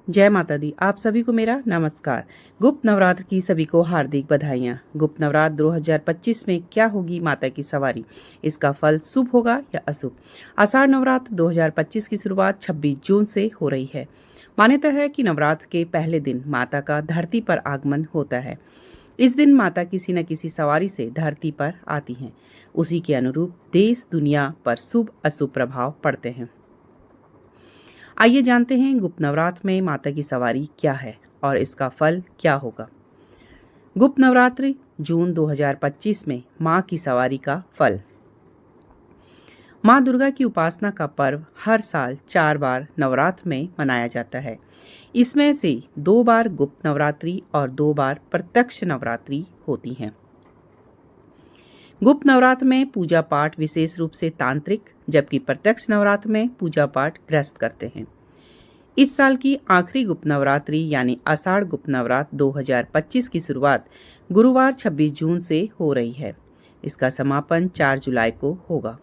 जय माता दी। आप सभी को मेरा नमस्कार। गुप्त नवरात्र की सभी को हार्दिक बधाइयाँ। गुप्त नवरात्र 2025 में क्या होगी माता की सवारी, इसका फल शुभ होगा या अशुभ। आषाढ़ नवरात्र 2025 की शुरुआत 26 जून से हो रही है। मान्यता है कि नवरात्र के पहले दिन माता का धरती पर आगमन होता है। इस दिन माता किसी न किसी सवारी से धरती पर आती हैं। उसी के अनुरूप देश दुनिया पर शुभ अशुभ प्रभाव पड़ते हैं। आइए जानते हैं गुप्त नवरात्र में माता की सवारी क्या है और इसका फल क्या होगा। गुप्त नवरात्रि जून 2025 में मां की सवारी का फल। मां दुर्गा की उपासना का पर्व हर साल 4 बार नवरात्र में मनाया जाता है। इसमें से 2 बार गुप्त नवरात्रि और 2 बार प्रत्यक्ष नवरात्रि होती हैं। गुप्त नवरात्र में पूजा पाठ विशेष रूप से तांत्रिक, जबकि प्रत्यक्ष नवरात्र में पूजा पाठ गृहस्थ करते हैं। इस साल की आखिरी गुप्त नवरात्रि यानी आषाढ़ गुप्त नवरात्र 2025 की शुरुआत गुरुवार 26 जून से हो रही है। इसका समापन 4 जुलाई को होगा।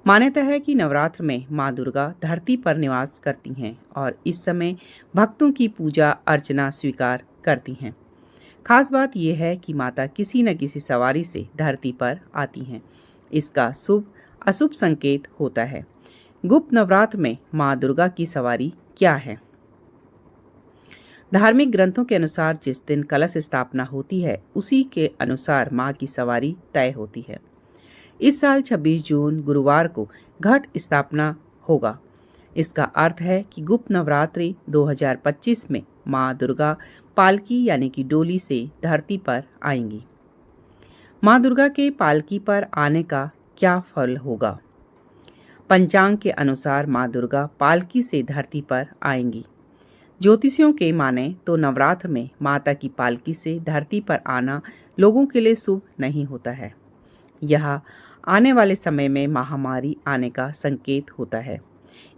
मान्यता है कि नवरात्र में मां दुर्गा धरती पर निवास करती हैं और इस समय भक्तों की पूजा अर्चना स्वीकार करती हैं। खास बात यह है कि माता किसी न किसी सवारी से धरती पर आती हैं। इसका शुभ अशुभ संकेत होता है। गुप्त नवरात्र में मां दुर्गा की सवारी क्या है। धार्मिक ग्रंथों के अनुसार जिस दिन कलश स्थापना होती है उसी के अनुसार मां की सवारी तय होती है। इस साल 26 जून गुरुवार को घट स्थापना होगा। इसका अर्थ है कि गुप्त नवरात्रि 2025 में मां दुर्गा पालकी यानी कि डोली से धरती पर आएंगी। मां दुर्गा के पालकी पर आने का क्या फल होगा। पंचांग के अनुसार मां दुर्गा पालकी से धरती पर आएंगी। ज्योतिषियों के माने तो नवरात्र में माता की पालकी से धरती पर आना लोगों के लिए शुभ नहीं होता है। यह आने वाले समय में महामारी आने का संकेत होता है।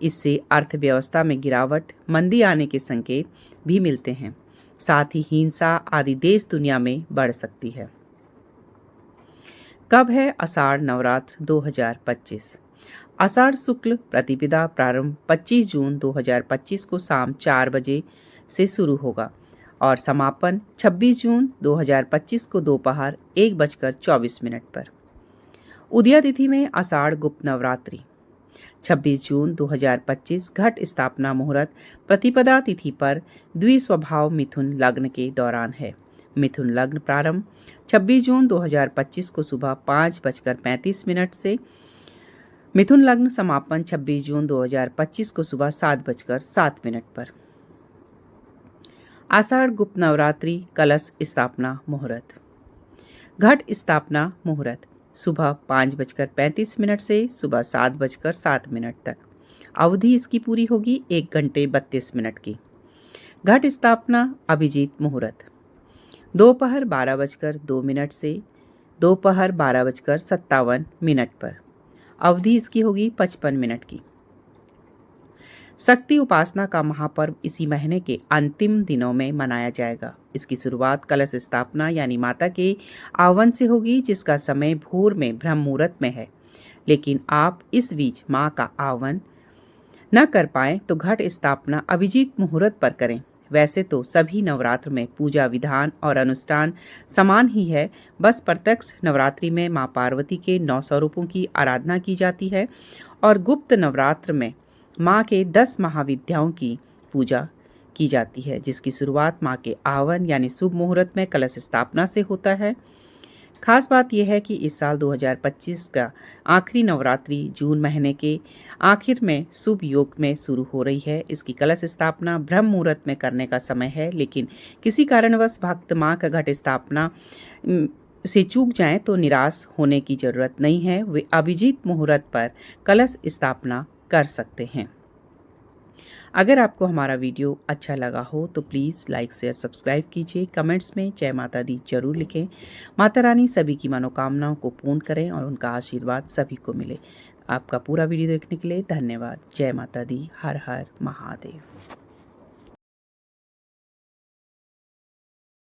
इससे अर्थव्यवस्था में गिरावट, मंदी आने के संकेत भी मिलते हैं। साथ ही हिंसा आदि देश दुनिया में बढ़ सकती है। कब है आषाढ़ नवरात्र 2025? आषाढ़ शुक्ल प्रतिपदा प्रारंभ 25 जून 2025 को शाम 4 बजे से शुरू होगा और समापन 26 जून 2025 को दोपहर 1:24 पर। उदया तिथि में आषाढ़ गुप्त नवरात्रि 26 जून 2025 घट स्थापना मुहूर्त प्रतिपदा तिथि पर द्विस्वभाव मिथुन लग्न के दौरान है। मिथुन लग्न प्रारंभ 26 जून 2025 को सुबह 5:35 से। मिथुन लग्न समापन 26 जून 2025 को सुबह 7:07 पर। आषाढ़ गुप्त नवरात्रि कलश स्थापना मुहूर्त। घट स्थापना मुहूर्त सुबह 5:35 से सुबह 7:07 तक। अवधि इसकी पूरी होगी 1 घंटे 32 मिनट की। घट स्थापना अभिजीत मुहूर्त दोपहर 12:02 से दोपहर 12:57 पर। अवधि इसकी होगी 55 मिनट की। शक्ति उपासना का महापर्व इसी महीने के अंतिम दिनों में मनाया जाएगा। इसकी शुरुआत कलश स्थापना यानी माता के आह्वान से होगी, जिसका समय भोर में ब्रह्म मुहूर्त में है। लेकिन आप इस बीच मां का आह्वान न कर पाए तो घट स्थापना अभिजीत मुहूर्त पर करें। वैसे तो सभी नवरात्र में पूजा विधान और अनुष्ठान समान ही है, बस प्रत्यक्ष नवरात्रि में मां पार्वती के 9 स्वरूपों की आराधना की जाती है और गुप्त नवरात्र में मां के 10 महाविद्याओं की पूजा की जाती है, जिसकी शुरुआत मां के आह्वान यानी शुभ मुहूर्त में कलश स्थापना से होता है। खास बात यह है कि इस साल 2025 का आखिरी नवरात्रि जून महीने के आखिर में शुभ योग में शुरू हो रही है। इसकी कलश स्थापना ब्रह्म मुहूर्त में करने का समय है, लेकिन किसी कारणवश भक्त मां का घट स्थापना से चूक जाएं तो निराश होने की जरूरत नहीं है। वे अभिजीत मुहूर्त पर कलश स्थापना कर सकते हैं। अगर आपको हमारा वीडियो अच्छा लगा हो तो प्लीज़ लाइक शेयर सब्सक्राइब कीजिए। कमेंट्स में जय माता दी जरूर लिखें। माता रानी सभी की मनोकामनाओं को पूर्ण करें और उनका आशीर्वाद सभी को मिले। आपका पूरा वीडियो देखने के लिए धन्यवाद। जय माता दी। हर हर महादेव।